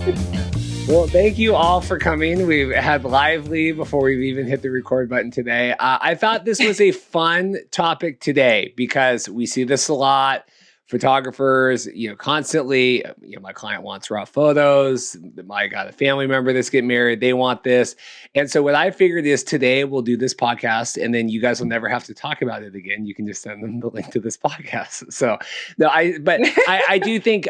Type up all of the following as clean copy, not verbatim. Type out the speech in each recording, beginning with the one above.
Well, thank you all for coming. We've had Lively before we've even hit the record button today. I thought this was a fun topic today because we see this a lot. Photographers, constantly, my client wants raw photos. I got a family member that's getting married. They want this. And so what I figured is today we'll do this podcast and then you guys will never have to talk about it again. You can just send them the link to this podcast. So no, I do think,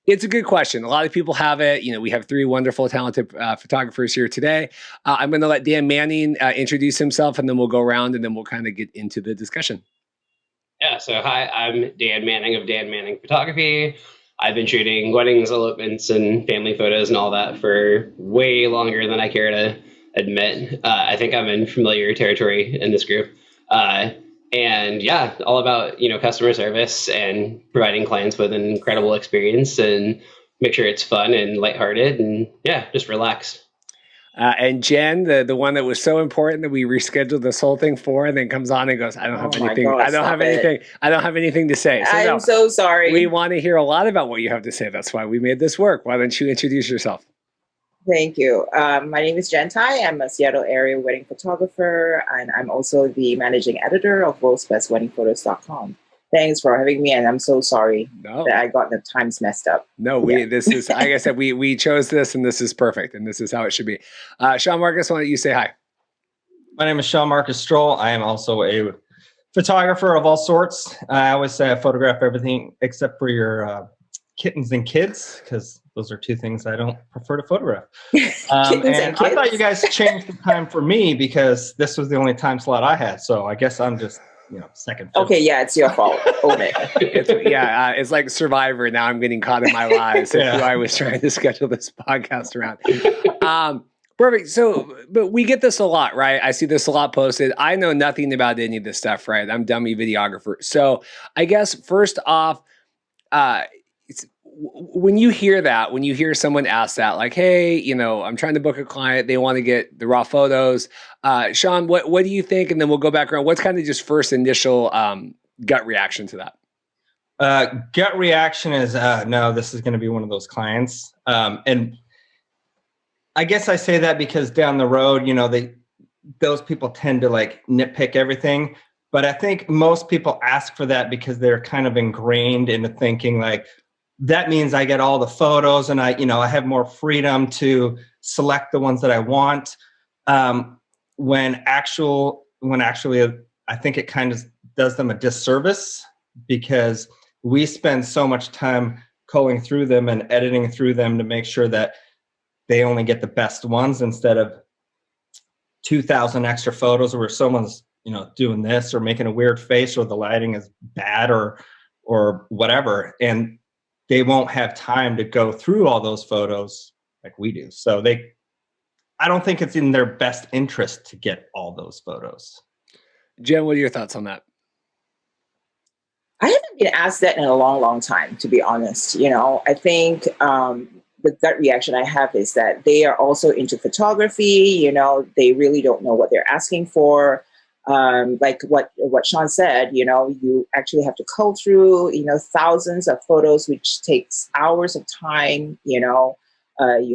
it's a good question. A lot of people have it. We have three wonderful, talented photographers here today. I'm going to let Dan Manning introduce himself, and then we'll go around, and then we'll kind of get into the discussion. Yeah, so hi, I'm Dan Manning of Dan Manning Photography. I've been shooting weddings, elopements, and family photos and all that for way longer than I care to admit. I think I'm in familiar territory in this group. And yeah, all about, customer service and providing clients with an incredible experience and make sure it's fun and lighthearted and yeah, just relax. And Jen, the one that was so important that we rescheduled this whole thing for, and then comes on and goes, I don't have anything. God, I don't have anything. I don't have anything to say. So I'm so sorry. We want to hear a lot about what you have to say. That's why we made this work. Why don't you introduce yourself? Thank you. My name is Jen Tai. I'm a Seattle area wedding photographer, and I'm also the managing editor of worldsbestweddingphotos.com. Thanks for having me, and I'm so sorry that I got the times messed up. No, this is, like I said, we chose this, and this is perfect, and this is how it should be. Sean Marcus, why don't you say hi? My name is Sean Marcus Strole. I am also a photographer of all sorts. I always say I photograph everything except for your kittens and kids, because those are two things I don't prefer to photograph. And I thought you guys changed the time for me because this was the only time slot I had. So I guess I'm just, second. Okay, yeah, it's your fault. Own it. It's like Survivor. Now I'm getting caught in my lies. Who I was trying to schedule this podcast around. Perfect. So, but we get this a lot, right? I see this a lot posted. I know nothing about any of this stuff, right? I'm dummy videographer. So I guess first off, when you hear someone ask that, like, hey, I'm trying to book a client, they want to get the raw photos. Sean, what do you think? And then we'll go back around. What's kind of just first initial gut reaction to that? Gut reaction is, no, this is going to be one of those clients. And I guess I say that because down the road, those people tend to like nitpick everything. But I think most people ask for that because they're kind of ingrained into thinking like, that means I get all the photos and I have more freedom to select the ones that I want. When actually, I think it kind of does them a disservice because we spend so much time going through them and editing through them to make sure that they only get the best ones instead of 2,000 extra photos where someone's, doing this or making a weird face or the lighting is bad or whatever. And they won't have time to go through all those photos like we do. So I don't think it's in their best interest to get all those photos. Jen, what are your thoughts on that? I haven't been asked that in a long, long time, to be honest. I think the gut reaction I have is that they are also into photography. They really don't know what they're asking for. Like what Sean said, you actually have to cull through, thousands of photos, which takes hours of time. You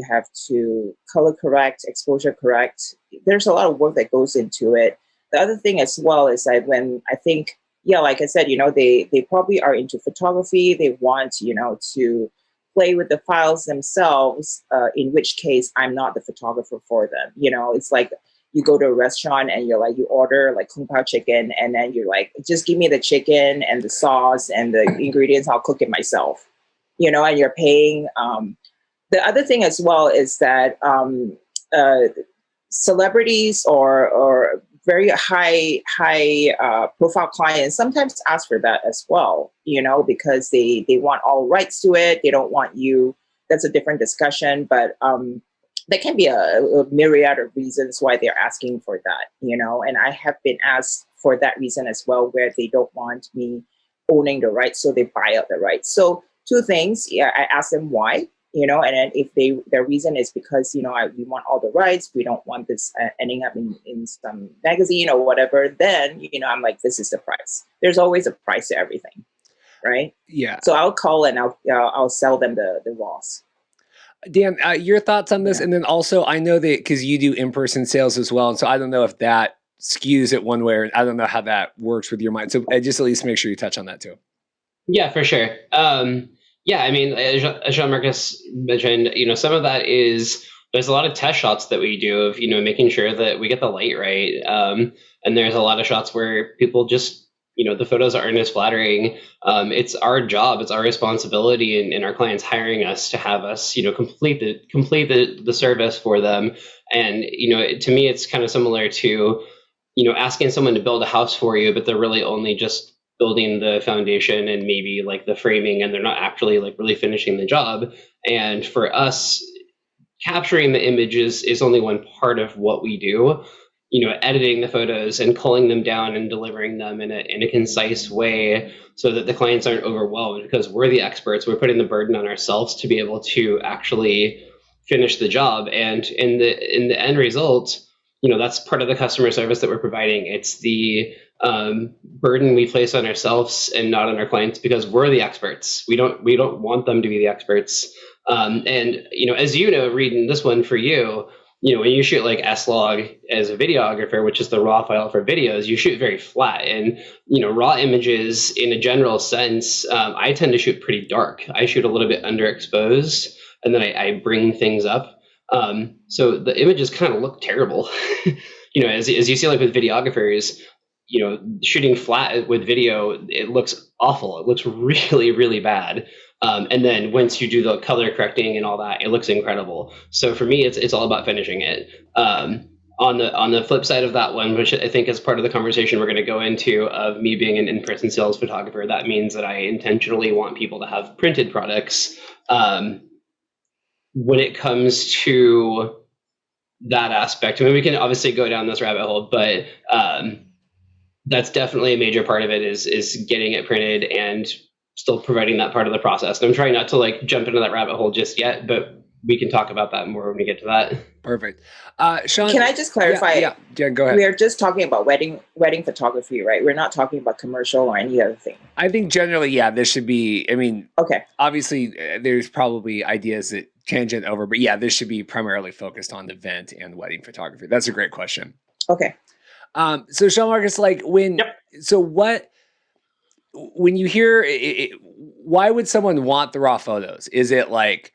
have to color correct, exposure correct. There's a lot of work that goes into it. The other thing as well is that when I think, like I said, they probably are into photography. They want, to play with the files themselves, in which case I'm not the photographer for them. It's like, you go to a restaurant and you order like kung pao chicken and then you're like, just give me the chicken and the sauce and the ingredients, I'll cook it myself, and you're paying. The other thing as well is that celebrities or very high profile clients sometimes ask for that as well, because they want all rights to it. They don't want you. That's a different discussion, but there can be a myriad of reasons why they're asking for that, and I have been asked for that reason as well, where they don't want me owning the rights, so they buy out the rights. So two things, I ask them why, and then if their reason is because, we want all the rights, we don't want this ending up in some magazine or whatever, then, I'm like, this is the price. There's always a price to everything, right? Yeah. So I'll call and I'll sell them the raws. Dan, your thoughts on this? Yeah. And then also, I know that because you do in-person sales as well, and so I don't know if that skews it one way, or I don't know how that works with your mind. So just at least make sure you touch on that too. Yeah, for sure. Yeah, I mean, as Jean-Marcus mentioned, some of that is there's a lot of test shots that we do of, making sure that we get the light right. And there's a lot of shots where people just, the photos aren't as flattering. It's our job, it's our responsibility, and our clients hiring us to have us, complete the service for them. And, to me, it's kind of similar to, asking someone to build a house for you, but they're really only just building the foundation and maybe like the framing, and they're not actually like really finishing the job. And for us, capturing the images is only one part of what we do. Editing the photos and culling them down and delivering them in a concise way so that the clients aren't overwhelmed, because we're the experts. We're putting the burden on ourselves to be able to actually finish the job. And in the end result, that's part of the customer service that we're providing. It's the burden we place on ourselves and not on our clients, because we're the experts. We don't want them to be the experts. And as reading this one for you, when you shoot like S-Log as a videographer, which is the raw file for videos, you shoot very flat. And raw images in a general sense, I tend to shoot pretty dark. I shoot a little bit underexposed, and then I bring things up. So the images kind of look terrible. As you see, like with videographers, shooting flat with video, it looks awful. It looks really, really bad. And then once you do the color correcting and all that, it looks incredible. So for me, it's all about finishing it. On the flip side of that one, which I think is part of the conversation we're going to go into of me being an in-person sales photographer, that means that I intentionally want people to have printed products. When it comes to that aspect, I mean, we can obviously go down this rabbit hole, but that's definitely a major part of it is getting it printed and still providing that part of the process. And I'm trying not to like jump into that rabbit hole just yet, but we can talk about that more when we get to that. Perfect. Sean, can I just clarify? Yeah, go ahead. We are just talking about wedding photography, right? We're not talking about commercial or any other thing. I think generally, yeah, this should be, I mean, okay. Obviously there's probably ideas that tangent over, but yeah, this should be primarily focused on the event and wedding photography. That's a great question. Okay. So Jean-Marcus, like when you hear it, why would someone want the raw photos? Is it like,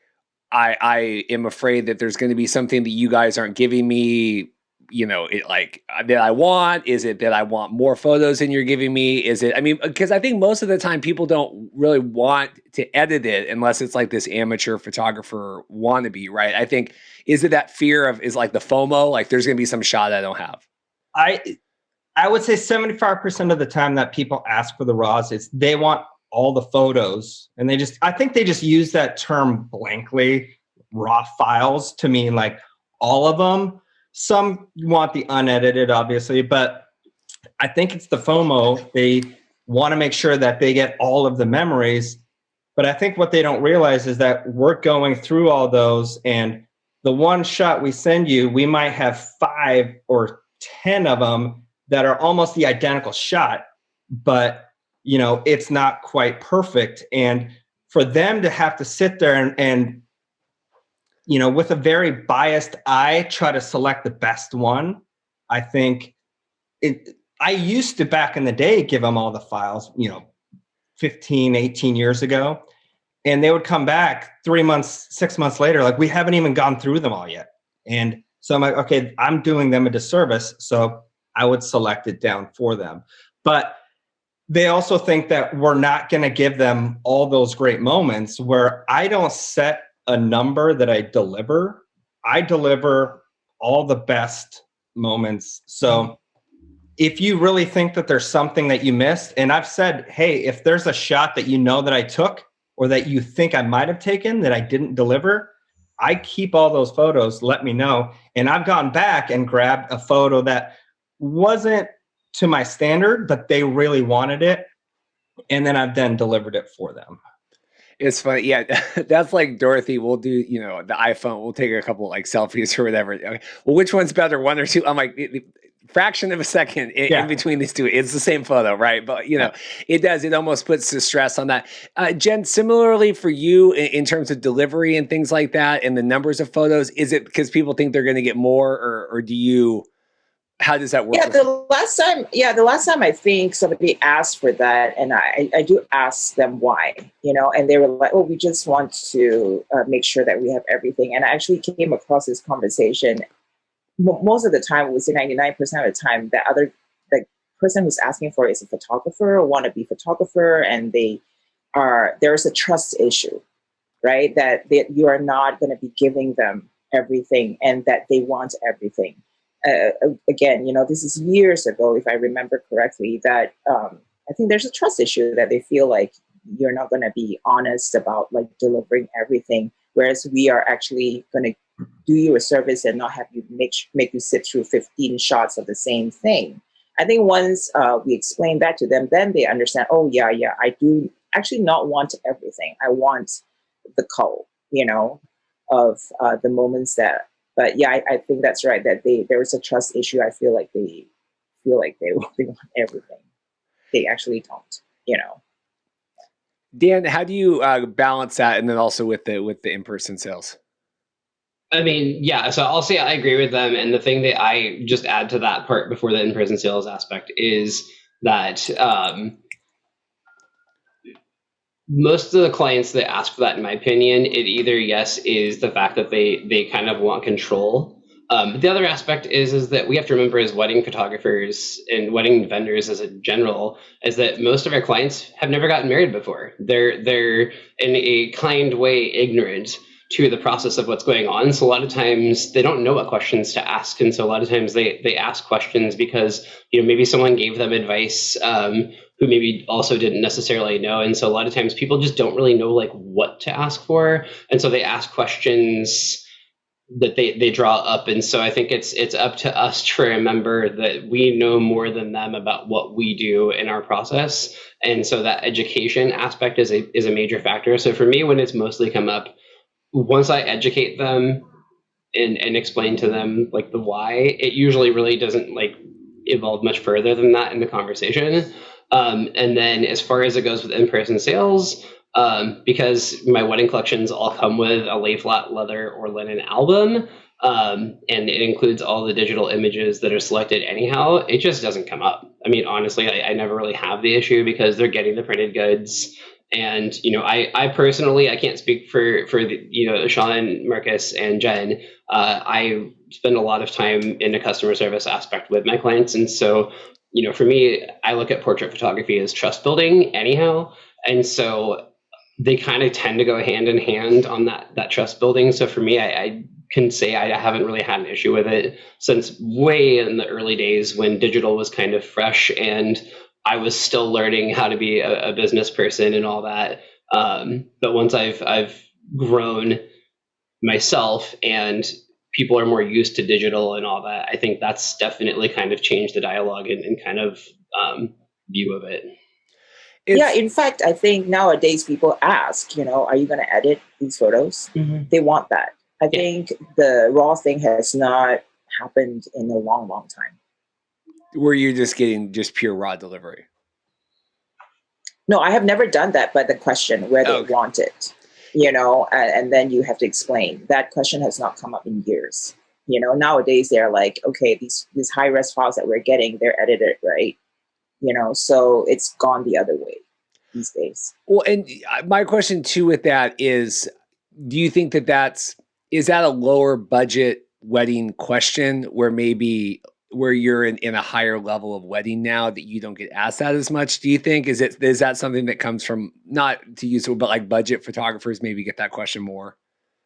I am afraid that there's going to be something that you guys aren't giving me, that I want? Is it that I want more photos than you're giving me? Is it, I mean, because I think most of the time people don't really want to edit it unless it's like this amateur photographer wannabe, right? I think, is it that fear of, is like the FOMO, like there's going to be some shot I don't have? I would say 75% of the time that people ask for the raws, it's they want all the photos, and I think they just use that term blankly, raw files, to mean like all of them. Some want the unedited, obviously, but I think it's the FOMO. They want to make sure that they get all of the memories. But I think what they don't realize is that we're going through all those, and the one shot we send you, we might have 5 or 10 of them that are almost the identical shot, but it's not quite perfect. And for them to have to sit there and with a very biased eye, try to select the best one, I think I used to back in the day give them all the files, 15, 18 years ago, and they would come back 3 months, 6 months later, like, we haven't even gone through them all yet. And so I'm like, okay, I'm doing them a disservice. So I would select it down for them. But they also think that we're not going to give them all those great moments, where I don't set a number that I deliver. I deliver all the best moments. So if you really think that there's something that you missed, and I've said, hey, if there's a shot that that I took or that you think I might have taken that I didn't deliver, I keep all those photos, let me know. And I've gone back and grabbed a photo that wasn't to my standard, but they really wanted it, and then I've then delivered it for them. It's funny. Yeah, that's like Dorothy. We'll do, the iPhone. We'll take a couple like selfies or whatever. Okay. Well, which one's better, 1 or 2? I'm like, fraction of a second in between these two. It's the same photo, right? But it almost puts the stress on that. Jen, similarly for you in terms of delivery and things like that and the numbers of photos, is it because people think they're going to get more or do you, how does that work? Yeah, the last time I think somebody asked for that, and I do ask them why, and they were like, "Oh, we just want to make sure that we have everything." And I actually came across this conversation. Most of the time, I would say 99% of the time, the person who's asking for it is a photographer or wannabe photographer, and there's a trust issue, right? That you are not going to be giving them everything, and that they want everything. Again, this is years ago, if I remember correctly, that I think there's a trust issue that they feel like you're not going to be honest about like delivering everything, whereas we are actually going to do you a service and not have you make you sit through 15 shots of the same thing. I think once we explain that to them, then they understand, oh yeah, I do actually not want everything. I want the cull, of the moments that. But yeah, I think that's right. That there is a trust issue. I feel like they want everything. They actually don't. Dan, how do you balance that, and then also with the in-person sales? I mean, yeah. So I'll say I agree with them, and the thing that I just add to that part before the in-person sales aspect is that most of the clients that ask for that, in my opinion, it either yes is the fact that they kind of want control. The other aspect is that we have to remember as wedding photographers and wedding vendors as a general is that most of our clients have never gotten married before. They're in a kind way ignorant to the process of what's going on. So a lot of times they don't know what questions to ask. And so a lot of times they ask questions because, maybe someone gave them advice who maybe also didn't necessarily know. And so a lot of times people just don't really know like what to ask for. And so they ask questions that they draw up. And so I think it's up to us to remember that we know more than them about what we do in our process. And so that education aspect is a major factor. So for me, when it's mostly come up, once I educate them and explain to them like the why, it usually really doesn't like evolve much further than that in the conversation. And then as far as it goes with in-person sales, because my wedding collections all come with a lay flat leather or linen album, and it includes all the digital images that are selected anyhow, it just doesn't come up. I mean, honestly, I never really have the issue because they're getting the printed goods. And, I personally, I can't speak for the, Sean, Marcus, and Jen. I spend a lot of time in the customer service aspect with my clients. And so, for me, I look at portrait photography as trust building anyhow. And so they kind of tend to go hand in hand on that trust building. So for me, I can say I haven't really had an issue with it since way in the early days when digital was kind of fresh and I was still learning how to be a business person and all that. But once I've grown myself and people are more used to digital and all that, I think that's definitely kind of changed the dialogue and kind of view of it. Yeah, in fact, I think nowadays people ask, are you going to edit these photos? Mm-hmm. They want that. I think the raw thing has not happened in a long, long time. Were you just getting just pure raw delivery? No, I have never done that, but the question where they want it, and then you have to explain. That question has not come up in years. Nowadays they're like, okay, these high-res files that we're getting, they're edited, right? So it's gone the other way these days. Well, and my question too with that is, do you think is that a lower budget wedding question where you're in a higher level of wedding now that you don't get asked that as much? Do you think is that something that comes from, not to use it, but like budget photographers maybe get that question more?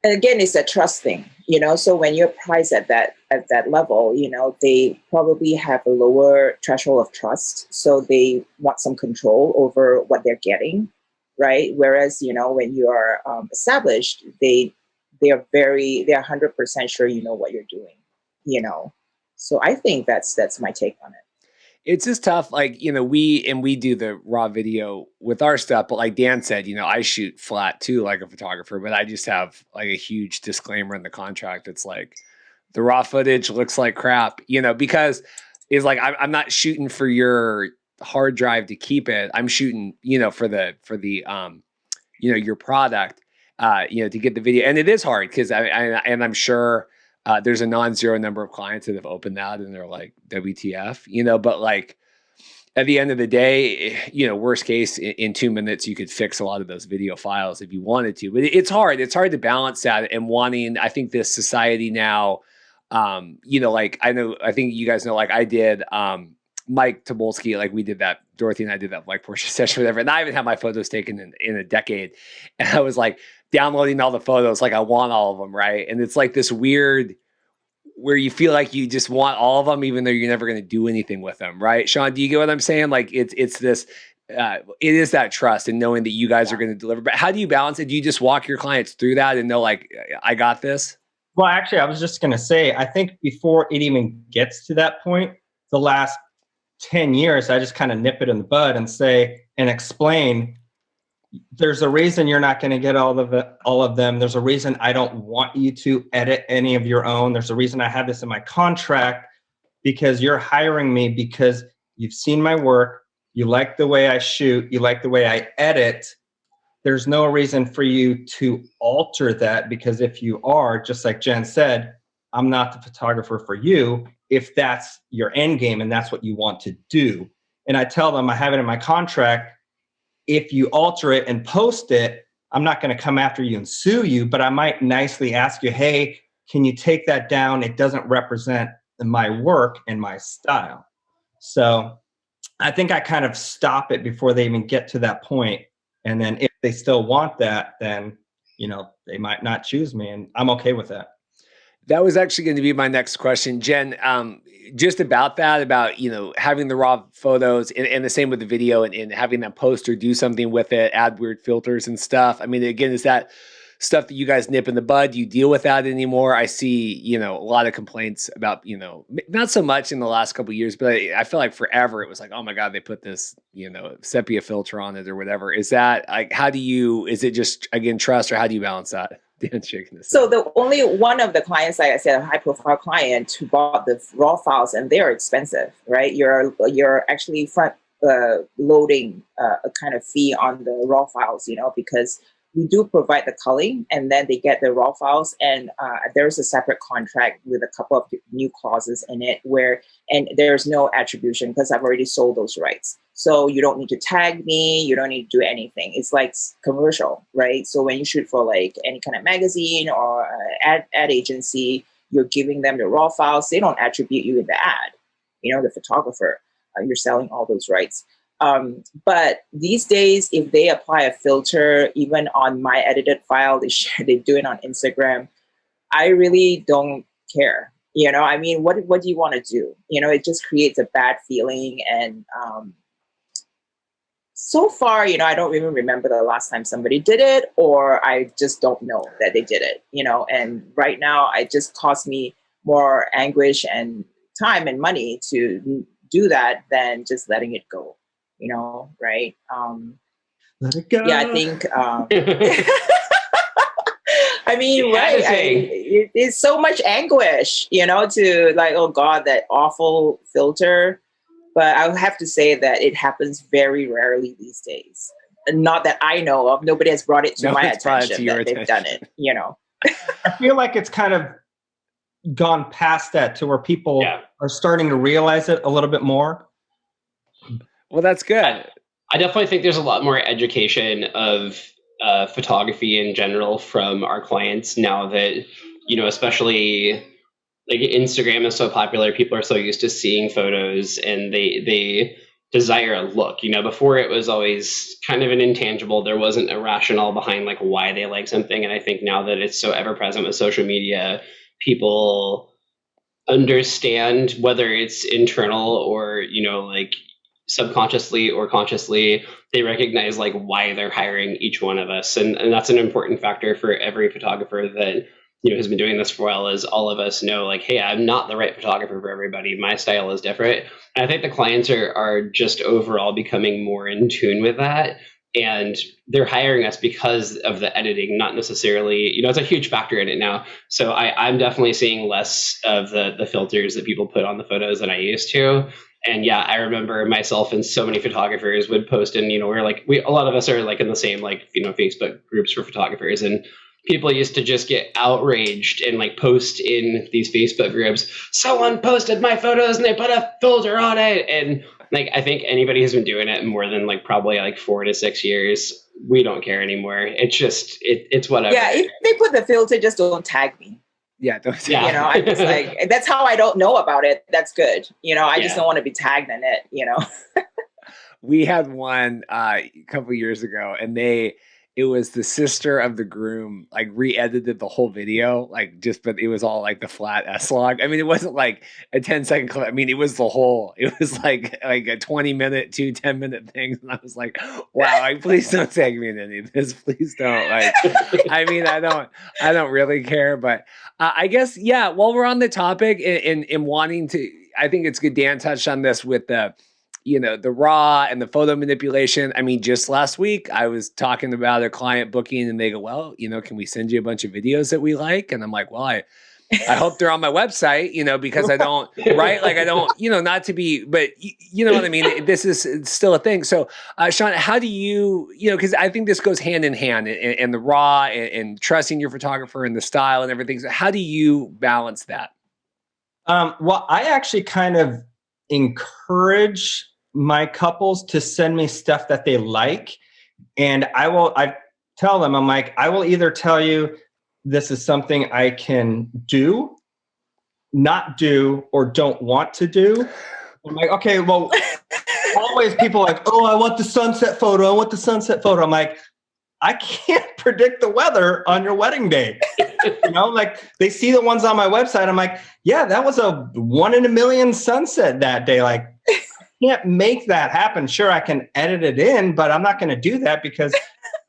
And again, it's a trust thing, so when you're priced at that level, they probably have a lower threshold of trust. So they want some control over what they're getting, right? Whereas, when you are established, they're 100% sure you know what you're doing, So I think that's my take on it. It's just tough. Like, we do the raw video with our stuff, but like Dan said, I shoot flat too, like a photographer, but I just have like a huge disclaimer in the contract. It's like the raw footage looks like crap, because is like, I'm not shooting for your hard drive to keep it. I'm shooting, for the your product, to get the video. And it is hard because I'm sure there's a non-zero number of clients that have opened that and they're like, WTF, but like at the end of the day, worst case in 2 minutes, you could fix a lot of those video files if you wanted to, but it's hard. It's hard to balance that and wanting, I think this society now, like I think you guys know, like I did, Mike Tobolsky, like we did that, Dorothy and I did that like Porsche session, whatever. And I haven't had my photos taken in a decade. And I was like downloading all the photos, like I want all of them, right? And it's like this weird where you feel like you just want all of them, even though you're never going to do anything with them, right? Sean, do you get what I'm saying? Like it's this, it is that trust and knowing that you guys are going to deliver. But how do you balance it? Do you just walk your clients through that and know, like, I got this? Well, actually, I was just going to say, I think before it even gets to that point, the last 10 years, I just kind of nip it in the bud and say, and explain, there's a reason you're not going to get all of them. There's a reason I don't want you to edit any of your own. There's a reason I have this in my contract, because you're hiring me because you've seen my work. You like the way I shoot. You like the way I edit. There's no reason for you to alter that, because if you are, just like Jen said, I'm not the photographer for you if that's your end game and that's what you want to do. And I tell them, I have it in my contract. If you alter it and post it, I'm not going to come after you and sue you, but I might nicely ask you, hey, can you take that down? It doesn't represent my work and my style. So I think I kind of stop it before they even get to that point. And then if they still want that, then, they might not choose me, and I'm okay with that. That was actually going to be my next question, Jen. Just about that, about, having the raw photos and the same with the video and having them post or do something with it, add weird filters and stuff. I mean, again, is that stuff that you guys nip in the bud? Do you deal with that anymore? I see, a lot of complaints about, not so much in the last couple of years, but I feel like forever it was like, oh my God, they put this, sepia filter on it or whatever. Is that like, is it just, again, trust, or how do you balance that? So the only one of the clients, like I said, a high profile client who bought the raw files, and they're expensive, right? You're actually front loading a kind of fee on the raw files, because we do provide the culling, and then they get the raw files, and there's a separate contract with a couple of new clauses in it and there's no attribution because I've already sold those rights. So you don't need to tag me. You don't need to do anything. It's like commercial, right? So when you shoot for like any kind of magazine or ad agency, you're giving them the raw files. They don't attribute you in the ad, the photographer. You're selling all those rights. But these days, if they apply a filter, even on my edited file, they do it on Instagram. I really don't care. I mean, what do you want to do? It just creates a bad feeling. And so far, I don't even remember the last time somebody did it, or I just don't know that they did it, and right now it just costs me more anguish and time and money to do that than just letting it go, right? Let it go. Yeah, I think, I mean, right. It's so much anguish, to like, oh God, that awful filter. But I would have to say that it happens very rarely these days. Not that I know of. Nobody has brought it to my attention that they've done it, I feel like it's kind of gone past that to where people are starting to realize it a little bit more. Well, that's good. I definitely think there's a lot more education of photography in general from our clients now that, especially like Instagram is so popular. People are so used to seeing photos and they desire a look. Before it was always kind of an intangible. There wasn't a rationale behind like why they like something. And I think now that it's so ever present with social media, people understand, whether it's internal or, like subconsciously or consciously, they recognize like why they're hiring each one of us. And that's an important factor for every photographer that, has been doing this for a while, is all of us know like, hey, I'm not the right photographer for everybody. My style is different. And I think the clients are just overall becoming more in tune with that. and they're hiring us because of the editing, not necessarily, it's a huge factor in it now. So I'm definitely seeing less of the filters that people put on the photos than I used to. And yeah, I remember myself and so many photographers would post, and we're like, a lot of us are like in the same Facebook groups for photographers, and people used to just get outraged and like post in these Facebook groups, someone posted my photos and they put a filter on it. And like, I think anybody who's been doing it more than like probably like 4 to 6 years, we don't care anymore. It's just, it's whatever. Yeah, if they put the filter, just don't tag me. Yeah, I just like, that's how I don't know about it. That's good. I just don't want to be tagged in it. We had one a couple years ago, and it was the sister of the groom, like re-edited the whole video, but it was all like the flat S-log. I mean, it wasn't like a 10-second clip. I mean, it was like a 20-minute, 10-minute thing. And I was like, wow, please don't tag me in any of this. Please don't. I mean, I don't really care, but I guess, yeah, while we're on the topic in wanting to, I think it's good Dan touched on this with the raw and the photo manipulation. I mean, just last week I was talking about a client booking and they go, well, can we send you a bunch of videos that we like? And I'm like, well, I hope they're on my website, because I don't, right? Like I don't, not to be, but you know what I mean? This is still a thing. So Sean, how do you, because I think this goes hand in hand and the raw and trusting your photographer and the style and everything. So how do you balance that? Well, I actually kind of encourage my couples to send me stuff that they like. And I tell them, I'm like, I will either tell you this is something I can do, not do, or don't want to do. I'm like, okay, well, always people are like, oh, I want the sunset photo. I want the sunset photo. I'm like, I can't predict the weather on your wedding day. Like they see the ones on my website. I'm like, yeah, that was a 1 in a million sunset that day. Like, can't make that happen. Sure, I can edit it in, but I'm not going to do that because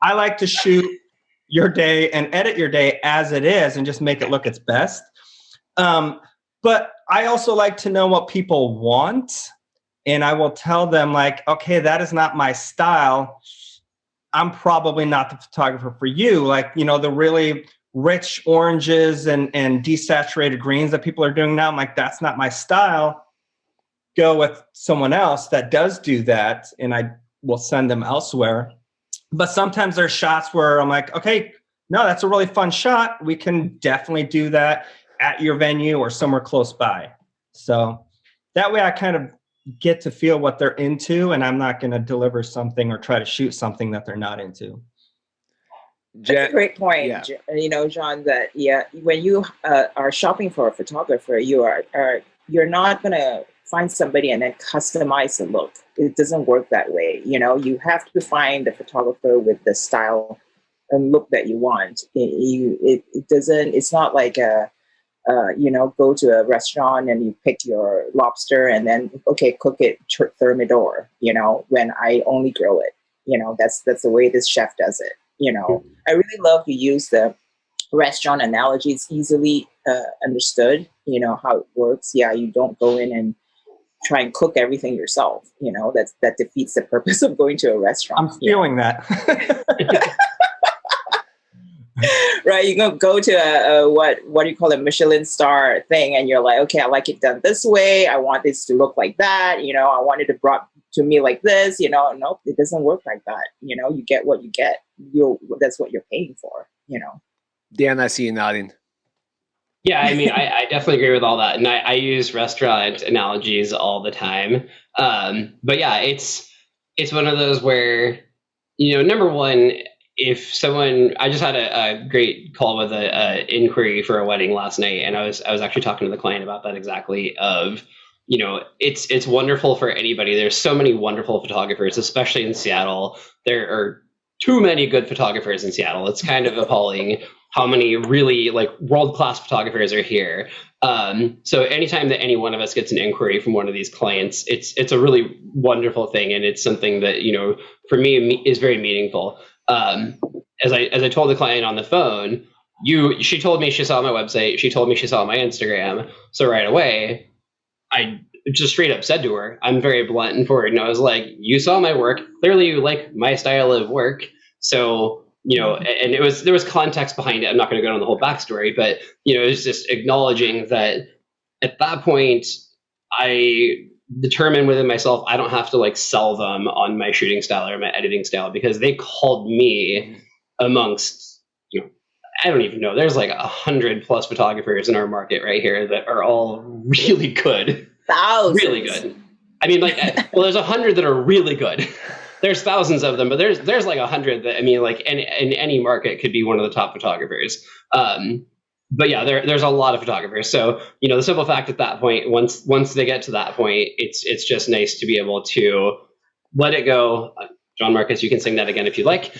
I like to shoot your day and edit your day as it is and just make it look its best. But I also like to know what people want. And I will tell them like, okay, that is not my style. I'm probably not the photographer for you. Like, the really rich oranges and desaturated greens that people are doing now. I'm like, that's not my style. Go with someone else that does do that, and I will send them elsewhere. But sometimes there's shots where I'm like, okay, no, that's a really fun shot. We can definitely do that at your venue or somewhere close by. So that way I kind of get to feel what they're into, and I'm not going to deliver something or try to shoot something that they're not into. That's a great point. Yeah. John, that when you are shopping for a photographer, you're not going to find somebody and then customize the look. It doesn't work that way. You have to find the photographer with the style and look that you want. It doesn't. It's not like go to a restaurant and you pick your lobster and then cook it thermidor. When I only grill it. That's the way this chef does it. I really love to use the restaurant analogy. It's easily understood. How it works. Yeah, you don't go in and try and cook everything yourself. That defeats the purpose of going to a restaurant. I'm feeling that. Right, you go to a what do you call it, Michelin star thing, and you're like, okay, I like it done this way. I want this to look like that. I want it brought to me like this. Nope, it doesn't work like that. You get what you get. That's what you're paying for. Dan, I see you nodding. Yeah, I mean, I definitely agree with all that. And I use restaurant analogies all the time. But yeah, it's one of those where, number one, if someone, I just had a great call with a inquiry for a wedding last night. And I was actually talking to the client about that exactly of, it's wonderful for anybody. There's so many wonderful photographers, especially in Seattle. There are too many good photographers in Seattle. It's kind of appalling how many really like world-class photographers are here. So anytime that any one of us gets an inquiry from one of these clients, it's a really wonderful thing. And it's something that, for me is very meaningful. As I told the client on the phone, she told me she saw my website. She told me she saw my Instagram. So right away, just straight up said to her, I'm very blunt and forward. And I was like, you saw my work. Clearly you like my style of work. So, and there was context behind it. I'm not going to go on the whole backstory, but, it was just acknowledging that at that point, I determined within myself, I don't have to like sell them on my shooting style or my editing style, because they called me amongst, I don't even know. There's like 100+ photographers in our market right here that are all really good. Thousands. Really good. I mean, like, well, there's 100 that are really good. There's thousands of them, but there's like 100 that, I mean, like in any market could be one of the top photographers. But yeah, there's a lot of photographers. So, the simple fact at that point, once they get to that point, it's just nice to be able to let it go. John Marcus, you can sing that again if you like.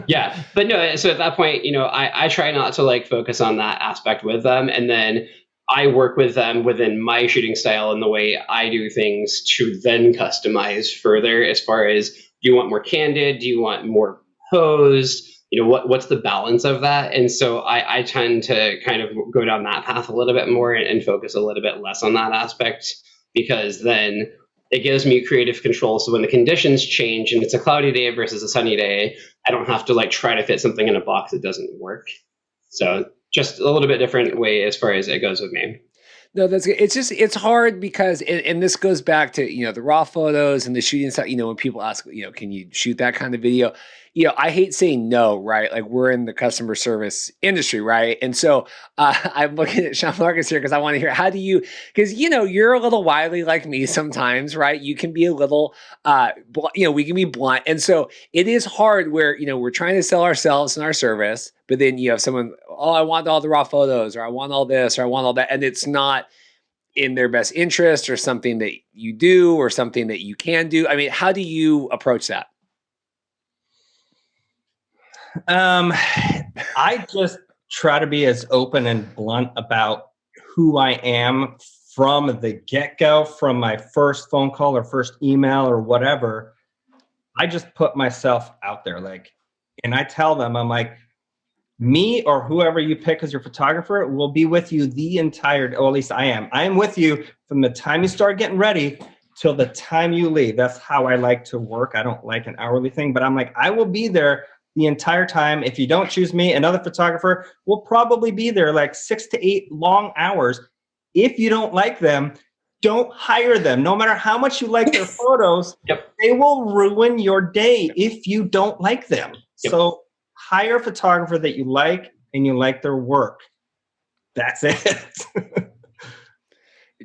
Yeah, but no. So at that point, I try not to like focus on that aspect with them, and then I work with them within my shooting style and the way I do things to then customize further. As far as, do you want more candid? Do you want more posed? What's the balance of that? And so I tend to kind of go down that path a little bit more and focus a little bit less on that aspect, because then it gives me creative control. So when the conditions change and it's a cloudy day versus a sunny day, I don't have to like try to fit something in a box that doesn't work. So just a little bit different way as far as it goes with me. No, that's good. It's hard because, and this goes back to, the raw photos and the shooting stuff, when people ask, can you shoot that kind of video? I hate saying no, right? Like, we're in the customer service industry, right? And so I'm looking at Sean Marcus here because I want to hear, how do you, because, you're a little wily like me sometimes, right? You can be a little, we can be blunt. And so it is hard where, we're trying to sell ourselves and our service, but then you have someone, oh, I want all the raw photos, or I want all this, or I want all that. And it's not in their best interest, or something that you do, or something that you can do. I mean, how do you approach that? I just try to be as open and blunt about who I am from the get-go, from my first phone call or first email or whatever. I just put myself out there, like, and I tell them, I'm like, me or whoever you pick as your photographer will be with you the entire, or at least I am with you from the time you start getting ready till the time you leave. That's how I like to work. I don't like an hourly thing, but I'm like, I will be there the entire time. If you don't choose me, another photographer will probably be there like 6 to 8 long hours. If you don't like them, don't hire them. No matter how much you like their photos, They will ruin your day if you don't like them. So hire a photographer that you like and you like their work. That's it.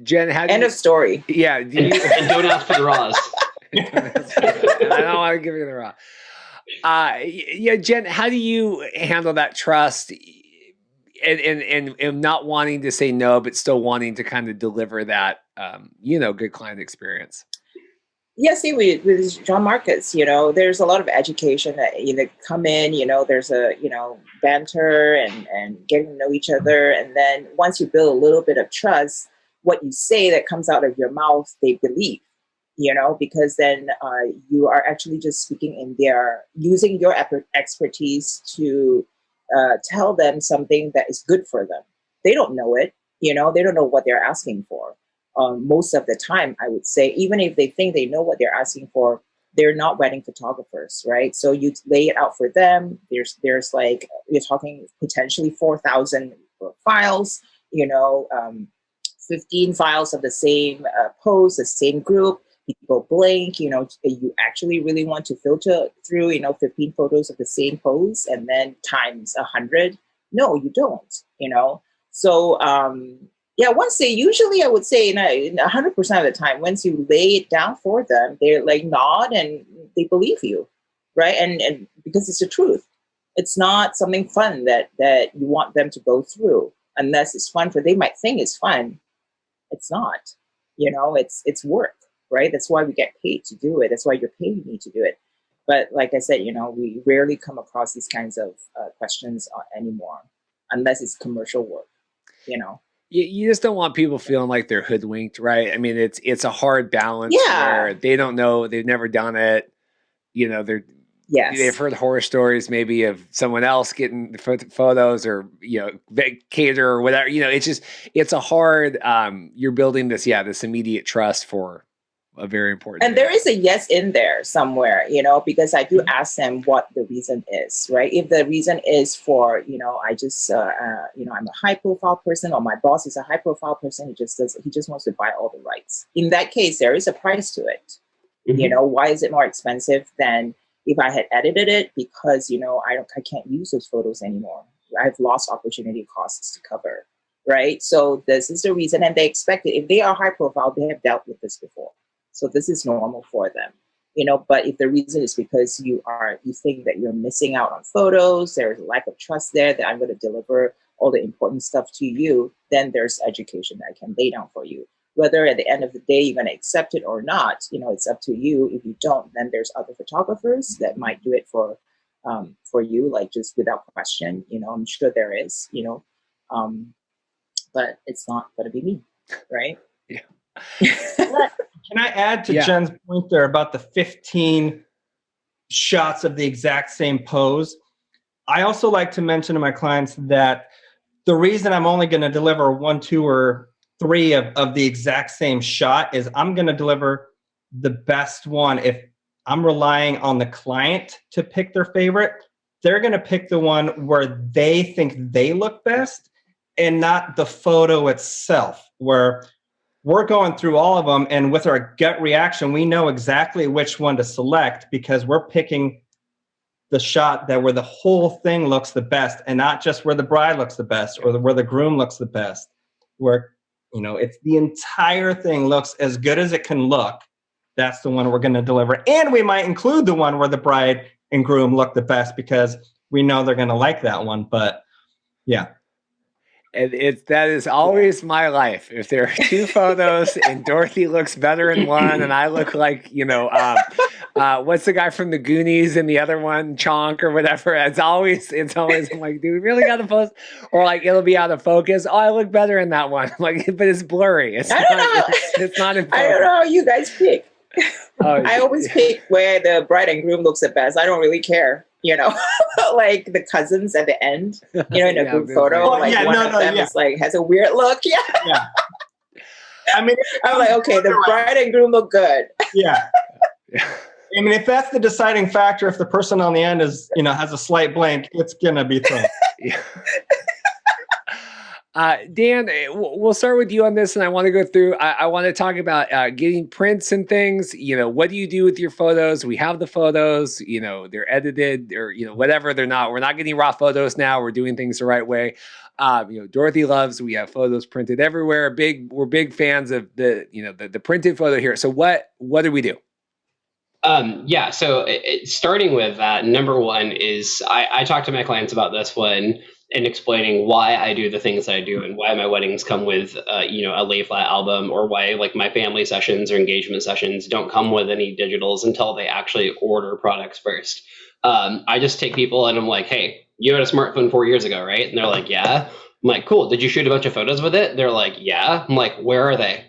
Jen, how do End of story. Yeah. And don't ask for the raws. I don't want to give you the raw. Jen, how do you handle that trust and not wanting to say no, but still wanting to kind of deliver that, good client experience? Yeah, see, with John Marcus, there's a lot of education that come in, there's a, banter and getting to know each other. And then once you build a little bit of trust, what you say that comes out of your mouth, they believe, because then you are actually just speaking in using your expertise to tell them something that is good for them. They don't know it, they don't know what they're asking for. Most of the time, I would say, even if they think they know what they're asking for, they're not wedding photographers, right? So you lay it out for them. There's like, you're talking potentially 4,000 files, 15 files of the same pose, the same group. People blink, you actually really want to filter through, 15 photos of the same pose and then times 100. No, you don't, So, usually I would say 100% of the time, once you lay it down for them, they're like nod and they believe you, right? And because it's the truth. It's not something fun that you want them to go through unless it's fun they might think it's fun. It's not, it's work, right? That's why we get paid to do it. That's why you're paying me to do it. But like I said, we rarely come across these kinds of questions anymore unless it's commercial work, You just don't want people feeling like they're hoodwinked, right? I mean, it's a hard balance where they don't know, they've never done it. Yes. they've heard horror stories maybe of someone else getting the photos, or, cater or whatever. It's a hard, you're building this immediate trust for a very important And thing. there is a yes in there somewhere, because I do ask them what the reason is, right? If the reason is for, I just, I'm a high profile person, or my boss is a high profile person, he just wants to buy all the rights. In that case, there is a price to it. Why is it more expensive than if I had edited it? Because, I can't use those photos anymore. I've lost opportunity costs to cover, right? So this is the reason, and they expect it. If they are high profile, they have dealt with this before. So this is normal for them, but if the reason is because you think that you're missing out on photos, there's a lack of trust there, that I'm going to deliver all the important stuff to you, then there's education that I can lay down for you. Whether at the end of the day you're going to accept it or not, it's up to you. If you don't, then there's other photographers that might do it for you, like just without question. I'm sure there is, but it's not going to be me, right? Yeah. Can I add to Jen's point there about the 15 shots of the exact same pose? I also like to mention to my clients that the reason I'm only going to deliver 1, 2, or 3 of the exact same shot is I'm going to deliver the best one. If I'm relying on the client to pick their favorite, they're going to pick the one where they think they look best, and not the photo itself, where we're going through all of them, and with our gut reaction, we know exactly which one to select, because we're picking the shot where the whole thing looks the best, and not just where the bride looks the best or where the groom looks the best, where, it's the entire thing looks as good as it can look. That's the one we're going to deliver. And we might include the one where the bride and groom look the best, because we know they're going to like that one. But yeah. And that is always my life. If there are 2 photos and Dorothy looks better in one, and I look like, what's the guy from the Goonies and the other one, Chonk or whatever? It's always I'm like, do we really got to post? Or like, it'll be out of focus. Oh, I look better in that one. Like, but it's blurry. It's not in focus. I don't know how you guys pick. I always pick where the bride and groom looks the best. I don't really care. Like the cousins at the end, in a group photo, one of them is like, has a weird look. Yeah. I mean, I'm like, okay, the bride and groom look good. Yeah. I mean, if that's the deciding factor, if the person on the end is, has a slight blank, it's going to be tough. Yeah. Dan, we'll start with you on this, and I want to go through. I want to talk about getting prints and things. What do you do with your photos? We have the photos. They're edited, or whatever. They're not. We're not getting raw photos now. We're doing things the right way. Dorothy loves. We have photos printed everywhere. We're big fans of the printed photo here. So what do we do? So starting with that, number one is I talk to my clients about this one and explaining why I do the things I do, and why my weddings come with, a lay flat album, or why like my family sessions or engagement sessions don't come with any digitals until they actually order products first. I just take people and I'm like, hey, you had a smartphone 4 years ago, right? And they're like, yeah. I'm like, cool. Did you shoot a bunch of photos with it? They're like, yeah. I'm like, where are they?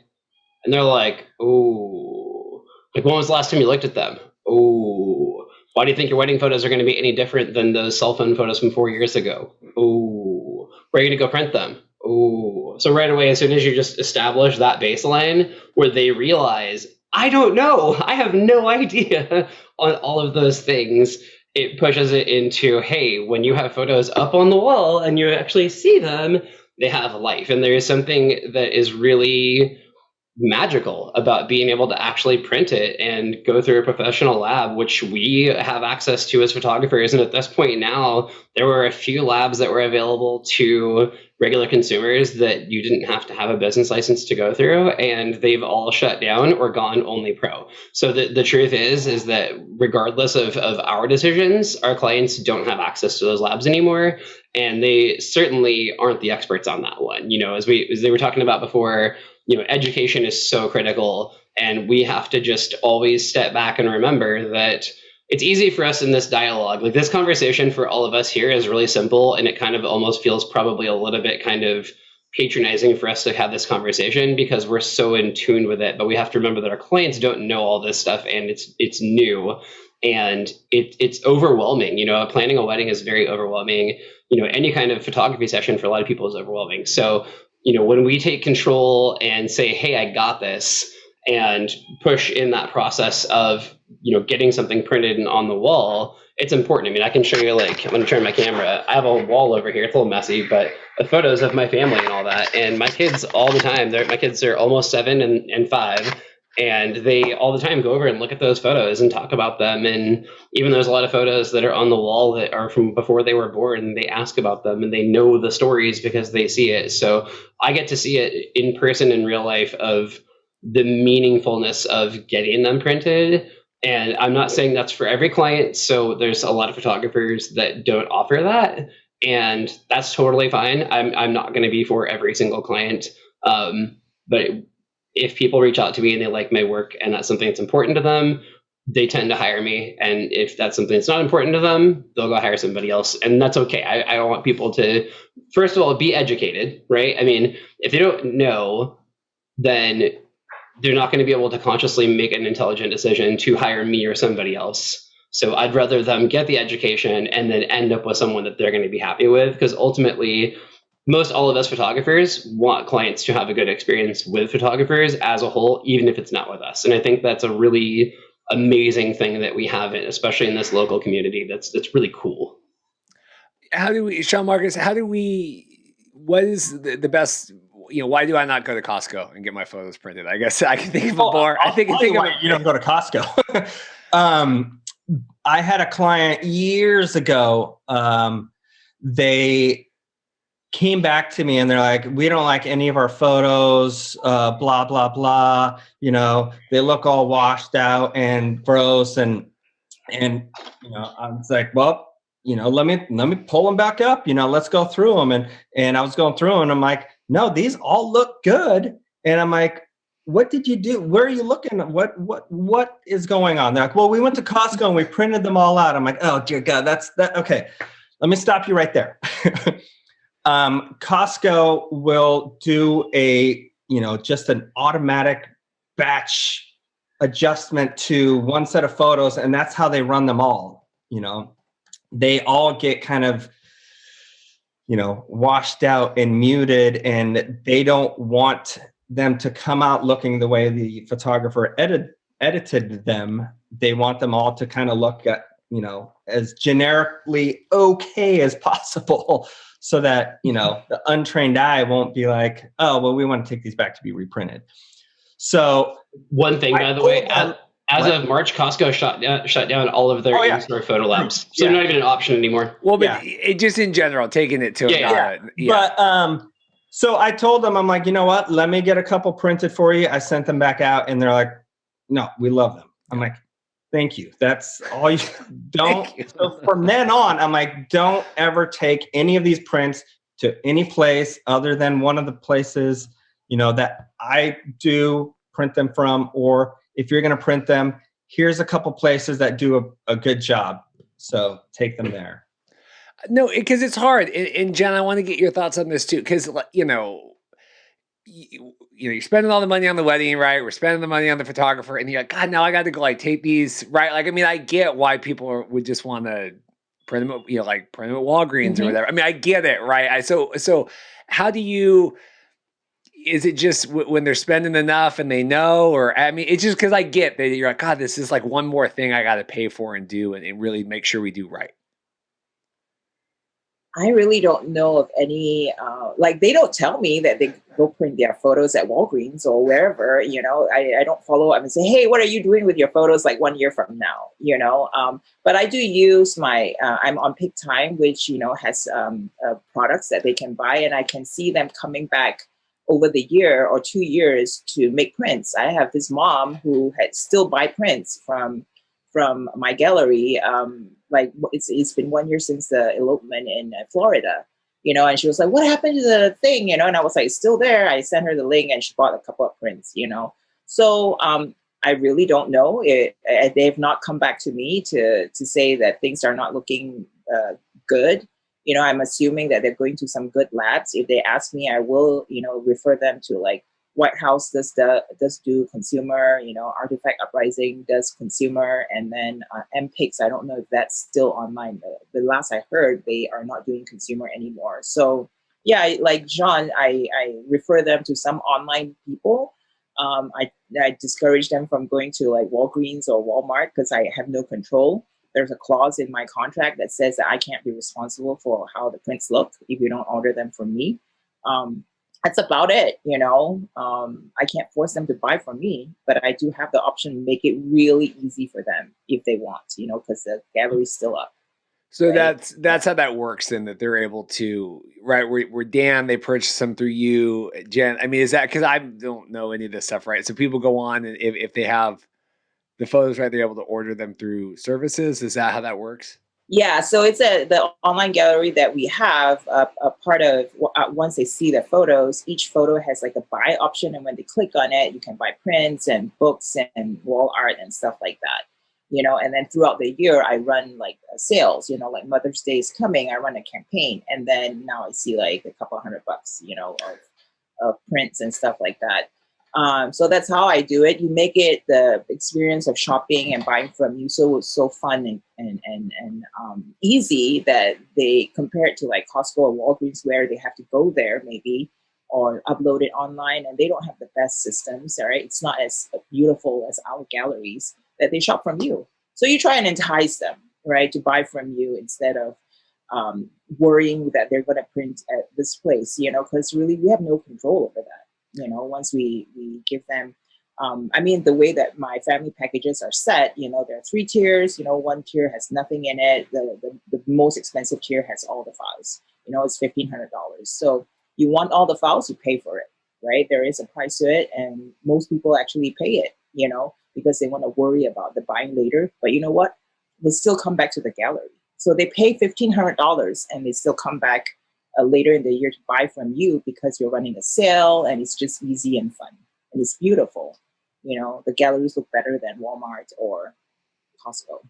And they're like, ooh, like, when was the last time you looked at them? Ooh, why do you think your wedding photos are going to be any different than those cell phone photos from 4 years ago? Ooh, where are you going to go print them? Ooh. So right away, as soon as you just establish that baseline where they realize, I don't know, I have no idea on all of those things, it pushes it into, hey, when you have photos up on the wall and you actually see them, they have life. And there is something that is really magical about being able to actually print it and go through a professional lab, which we have access to as photographers. And at this point now, there were a few labs that were available to regular consumers that you didn't have to have a business license to go through, and they've all shut down or gone only pro. So the truth is that regardless of our decisions, our clients don't have access to those labs anymore, and they certainly aren't the experts on that one. As they were talking about before, education is so critical, and we have to just always step back and remember that it's easy for us in this dialogue. Like, this conversation for all of us here is really simple, and it kind of almost feels probably a little bit kind of patronizing for us to have this conversation because we're so in tune with it. But we have to remember that our clients don't know all this stuff, and it's new. and it's overwhelming. Planning a wedding is very overwhelming. Any kind of photography session for a lot of people is overwhelming. So, when we take control and say, hey, I got this, and push in that process of, getting something printed and on the wall, it's important. I mean, I can show you, like, I'm going to turn my camera. I have a wall over here. It's a little messy, but the photos of my family and all that. And my kids all the time, my kids are almost 7 and 5. And they all the time go over and look at those photos and talk about them. And even there's a lot of photos that are on the wall that are from before they were born. They ask about them and they know the stories because they see it. So I get to see it in person in real life of the meaningfulness of getting them printed. And I'm not saying that's for every client. So there's a lot of photographers that don't offer that. And that's totally fine. I'm not going to be for every single client. But if people reach out to me and they like my work and that's something that's important to them, they tend to hire me. And if that's something that's not important to them, they'll go hire somebody else. And that's okay. I want people to, first of all, be educated, right? I mean, if they don't know, then they're not going to be able to consciously make an intelligent decision to hire me or somebody else. So I'd rather them get the education and then end up with someone that they're going to be happy with, because ultimately, most all of us photographers want clients to have a good experience with photographers as a whole, even if it's not with us. And I think that's a really amazing thing that we have, especially in this local community. That's really cool. How do we, Sean Marcus, what is the best, why do I not go to Costco and get my photos printed? I guess I can think of a more. You don't go to Costco. I had a client years ago. They came back to me and they're like, we don't like any of our photos, blah, blah, blah. They look all washed out and gross. And I was like, well, let me pull them back up, let's go through them. And I was going through and I'm like, no, these all look good. And I'm like, what did you do? Where are you looking? What is going on? They're like, well, we went to Costco and we printed them all out. I'm like, oh dear God, that's that. Okay. Let me stop you right there. Costco will do just an automatic batch adjustment to one set of photos. And that's how they run them all. They all get kind of, washed out and muted, and they don't want them to come out looking the way the photographer edited them. They want them all to kind of look at, as generically okay as possible, so that, the untrained eye won't be like, oh, well, we want to take these back to be reprinted. So one thing, by the way, as of March, Costco shut down all of their in-store photo labs. So they're not even an option anymore. Well, but it just in general, taking it to But so I told them, I'm like, you know what? Let me get a couple printed for you. I sent them back out and they're like, no, we love them. I'm like, thank you. That's all you don't. So from then on, I'm like, don't ever take any of these prints to any place other than one of the places, that I do print them from. Or if you're going to print them, here's a couple places that do a good job. So take them there. No, because it's hard. And Jen, I want to get your thoughts on this too. Because, you're spending all the money on the wedding, right? We're spending the money on the photographer, and you're like, God, now I got to go take these, right? I get why people would just want to print them, print them at Walgreens or whatever. I get it, right? So how do you? Is it just when they're spending enough and they know, or it's just because I get that you're like, God, this is like one more thing I got to pay for and do, and really make sure we do right. I really don't know of any, they don't tell me that they go print their photos at Walgreens or wherever, I don't follow up and say, hey, what are you doing with your photos 1 year from now, but I do use I'm on Pick Time, which, has products that they can buy, and I can see them coming back over the year or 2 years to make prints. I have this mom who had still buy prints from my gallery. It's been 1 year since the elopement in Florida, and she was like, what happened to the thing, and I was like, still there. I sent her the link and she bought a couple of prints, So I really don't know. They've not come back to me to say that things are not looking good. I'm assuming that they're going to some good labs. If they ask me, I will, refer them to White House does do consumer, Artifact Uprising does consumer, and then MPix, I don't know if that's still online. The last I heard, they are not doing consumer anymore. So yeah, like Jean, I refer them to some online people. I discourage them from going to like Walgreens or Walmart because I have no control. There's a clause in my contract that says that I can't be responsible for how the prints look if you don't order them from me. That's about it, I can't force them to buy from me, but I do have the option to make it really easy for them if they want, because the gallery's still up. So right? That's how that works then, that they're able to, right, where Dan, they purchase them through you, Jen. I mean, is that, because I don't know any of this stuff, right? So people go on, and if they have the photos, right, they're able to order them through services. Is that how that works? Yeah, so it's the online gallery that we have. A part of once they see the photos, each photo has like a buy option, and when they click on it, you can buy prints and books and wall art and stuff like that. And then throughout the year, I run like sales. Like Mother's Day is coming, I run a campaign, and then now I see like a couple $100, of prints and stuff like that. So that's how I do it. You make it the experience of shopping and buying from you so fun and easy that they compare it to like Costco or Walgreens, where they have to go there maybe or upload it online, and they don't have the best systems. All right, it's not as beautiful as our galleries, that they shop from you. So you try and entice them, right, to buy from you instead of worrying that they're going to print at this place, because really we have no control over that. Once we give them, the way that my family packages are set, there are 3 tiers. One tier has nothing in it. The most expensive tier has all the files. It's $1,500. So you want all the files, you pay for it, right? There is a price to it, and most people actually pay it, because they want to worry about the buying later. But you know what? They still come back to the gallery. So they pay $1,500, and they still come back later in the year to buy from you because you're running a sale, and it's just easy and fun, and it's beautiful. The galleries look better than Walmart or Costco.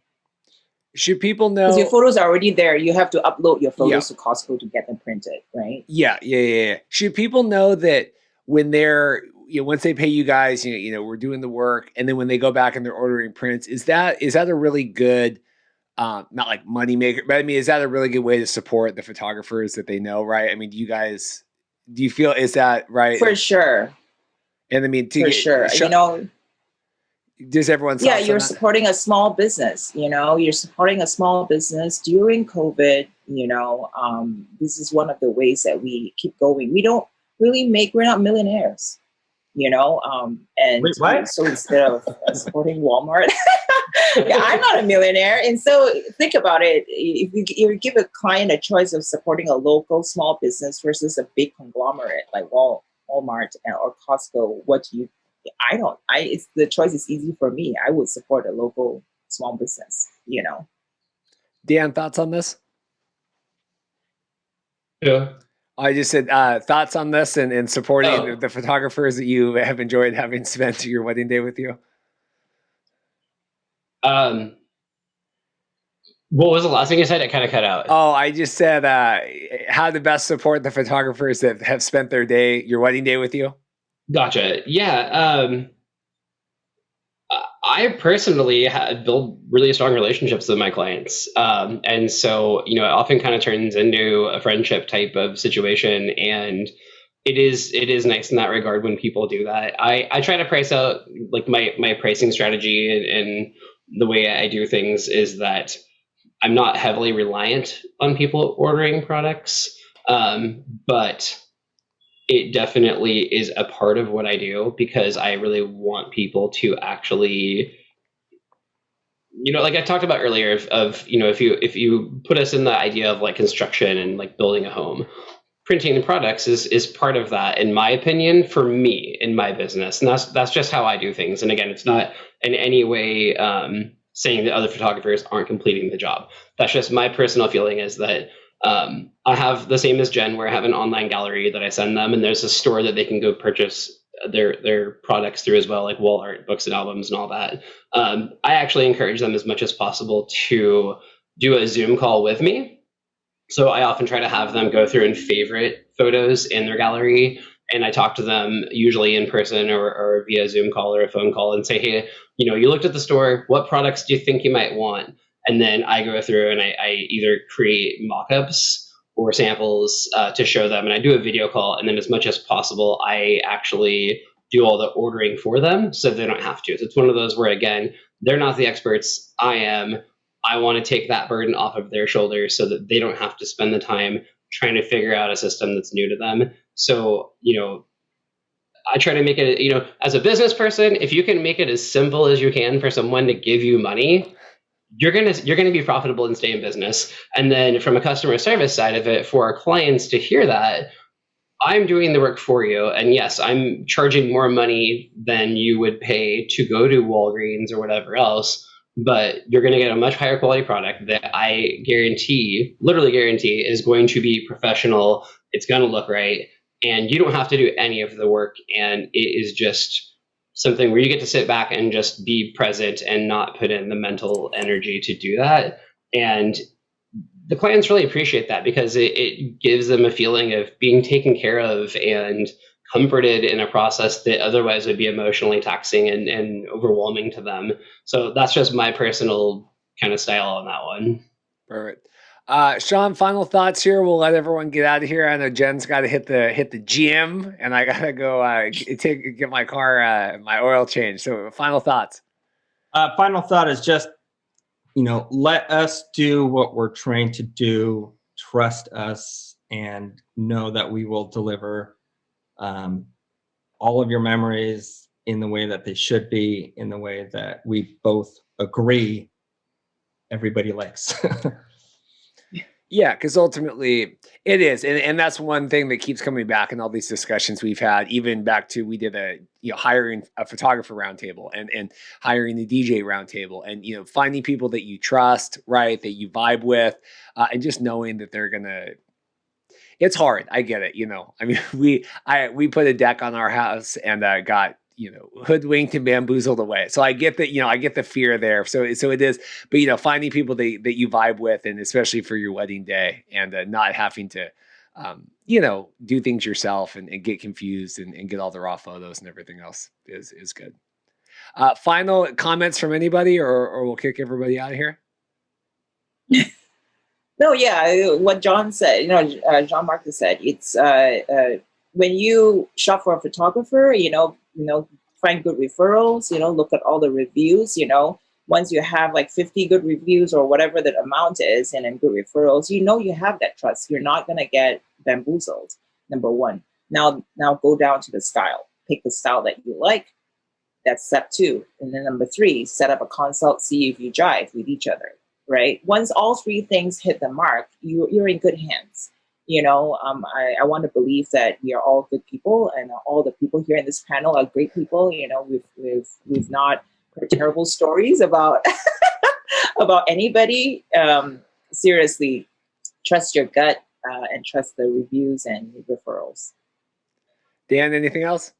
Should people know? Because your photos are already there. You have to upload your photos to Costco to get them printed, right? Yeah. Should people know that when they're, once they pay you guys, we're doing the work, and then when they go back and they're ordering prints, is that a really good, not like money maker, but I mean, is that a really good way to support the photographers that they know, right? I mean, do you feel, is that right? For sure. And I mean, for sure. Does everyone? Yeah, you're supporting a small business. You're supporting a small business during COVID. This is one of the ways that we keep going. We don't really we're not millionaires. And wait, what? So instead of supporting Walmart, yeah, I'm not a millionaire. And so think about it. If you give a client a choice of supporting a local small business versus a big conglomerate like Walmart or Costco, what do you? It's the choice is easy for me. I would support a local small business. Dan, thoughts on this? Yeah. I just said thoughts on this and supporting the photographers that you have enjoyed having spent your wedding day with you. What was the last thing you said? It kind of cut out. Oh, I just said how to best support the photographers that have spent your wedding day with you. Gotcha. Yeah. I personally build really strong relationships with my clients. And so, it often kind of turns into a friendship type of situation. And it is nice in that regard when people do that. I try to price out, like my pricing strategy and the way I do things is that I'm not heavily reliant on people ordering products. But it definitely is a part of what I do because I really want people to actually, like I talked about earlier of if you put us in the idea of like construction and like building a home, printing the products is part of that, in my opinion, for me in my business. And that's just how I do things. And again, it's not in any way saying that other photographers aren't completing the job. That's just my personal feeling is that I have the same as Jen, where I have an online gallery that I send them, and there's a store that they can go purchase their products through as well, like wall art, books and albums and all that. I actually encourage them as much as possible to do a Zoom call with me. So I often try to have them go through and favorite photos in their gallery and I talk to them usually in person or via Zoom call or a phone call and say, hey, you looked at the store, what products do you think you might want? And then I go through and I either create mock-ups or samples to show them, and I do a video call, and then as much as possible, I actually do all the ordering for them so they don't have to. So it's one of those where, again, they're not the experts, I am. I want to take that burden off of their shoulders so that they don't have to spend the time trying to figure out a system that's new to them. So, I try to make it, as a business person, if you can make it as simple as you can for someone to give you money, you're gonna be profitable and stay in business. And then from a customer service side of it, for our clients to hear that, I'm doing the work for you, and yes, I'm charging more money than you would pay to go to Walgreens or whatever else, but you're going to get a much higher quality product that I guarantee, literally guarantee, is going to be professional. It's going to look right, and you don't have to do any of the work, and it is just something where you get to sit back and just be present and not put in the mental energy to do that. And the clients really appreciate that because it gives them a feeling of being taken care of and comforted in a process that otherwise would be emotionally taxing and overwhelming to them. So that's just my personal kind of style on that one. Perfect. Sean, final thoughts here. We'll let everyone get out of here. I know Jen's got to hit the gym, and I gotta go get my car my oil change. So final thoughts. Final thought is just, let us do what we're trained to do. Trust us and know that we will deliver all of your memories in the way that they should be, in the way that we both agree everybody likes. Yeah, because ultimately it is. And that's one thing that keeps coming back in all these discussions we've had, even back to we did hiring a photographer roundtable and hiring the DJ roundtable and, finding people that you trust, right, that you vibe with, and just knowing that they're going to. It's hard. I get it. I mean, we put a deck on our house and got hoodwinked and bamboozled away. So I get that, I get the fear there. So it is, but finding people that you vibe with, and especially for your wedding day, and not having to, do things yourself and get confused and get all the raw photos and everything else is good. Final comments from anybody, or we'll kick everybody out of here. No, yeah, what John said, John Marcus said, it's when you shop for a photographer, find good referrals, look at all the reviews, once you have like 50 good reviews or whatever that amount is, and then good referrals, you have that trust. You're not going to get bamboozled, number one. Now go down to the style. Pick the style that you like. That's step 2. And then number 3, set up a consult, see if you jive with each other, right? Once all 3 things hit the mark, you're in good hands. I want to believe that we are all good people, and all the people here in this panel are great people. We've not heard terrible stories about about anybody. Seriously, trust your gut and trust the reviews and referrals. Dan, anything else?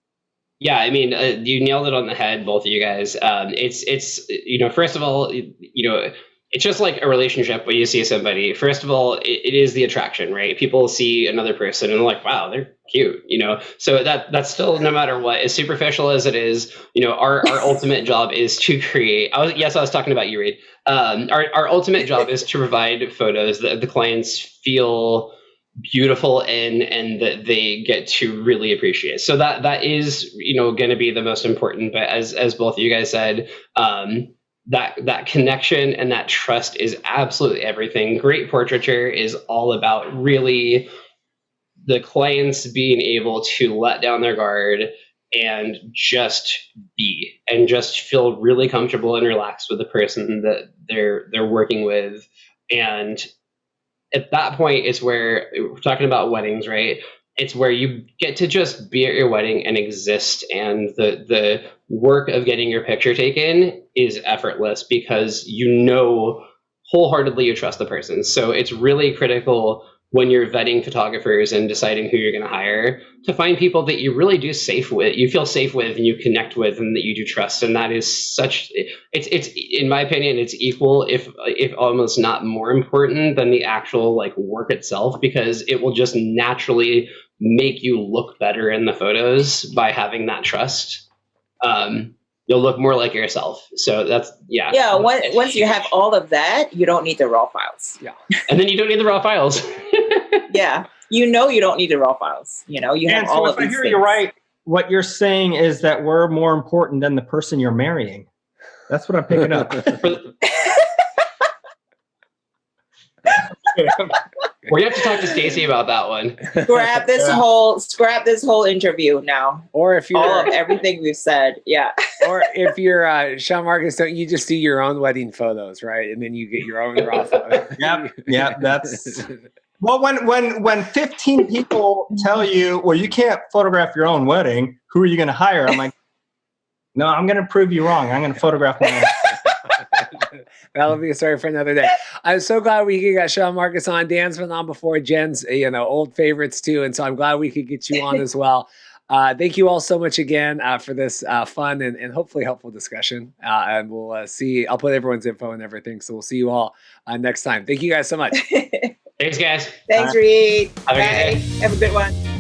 Yeah, I mean, you nailed it on the head, both of you guys. It's first of all, it's just like a relationship when you see somebody. First of all, it is the attraction, right? People see another person and they're like, wow, they're cute, So that's still, no matter what, as superficial as it is, our ultimate job is to create. I was talking about you, Reed. Our ultimate job is to provide photos that the clients feel beautiful and that they get to really appreciate. So that is, going to be the most important. But as both of you guys said, that connection and that trust is absolutely everything. Great portraiture is all about really the clients being able to let down their guard and just be and just feel really comfortable and relaxed with the person that they're working with. And at that point, it's where we're talking about weddings, right? It's where you get to just be at your wedding and exist. And the work of getting your picture taken is effortless because wholeheartedly you trust the person. So it's really critical when you're vetting photographers and deciding who you're going to hire to find people that you really do you feel safe with and you connect with and that you do trust. And that is it's in my opinion, it's equal, if almost not more important than the actual work itself, because it will just naturally make you look better in the photos by having that trust. You'll look more like yourself. So that's, yeah. Yeah, once you have all of that, you don't need the raw files. Yeah. And then you don't need the raw files. Yeah. You don't need the raw files. You have And so all if of these I hear things. you right, what you're saying is that we're more important than the person you're marrying. That's what I'm picking up. We're gonna have to talk to Stacy about that one. Scrap this whole interview now. Or if All of you're everything we've said. Yeah. or if you're Sean Marcus, don't you just do your own wedding photos, right? And then you get your own raw photos. Yep, that's well, when 15 people tell you, well, you can't photograph your own wedding, who are you going to hire? I'm like, no, I'm going to prove you wrong. I'm going to photograph my own. That'll be a story for another day. I'm so glad we got Sean Marcus on. Dan's been on before. Jen's, old favorites too. And so I'm glad we could get you on as well. Thank you all so much again for this fun and hopefully helpful discussion. And we'll see. I'll put everyone's info and everything. So we'll see you all next time. Thank you guys so much. Thanks, guys. Thanks, Reed. Have a good Bye. day. Have a good one.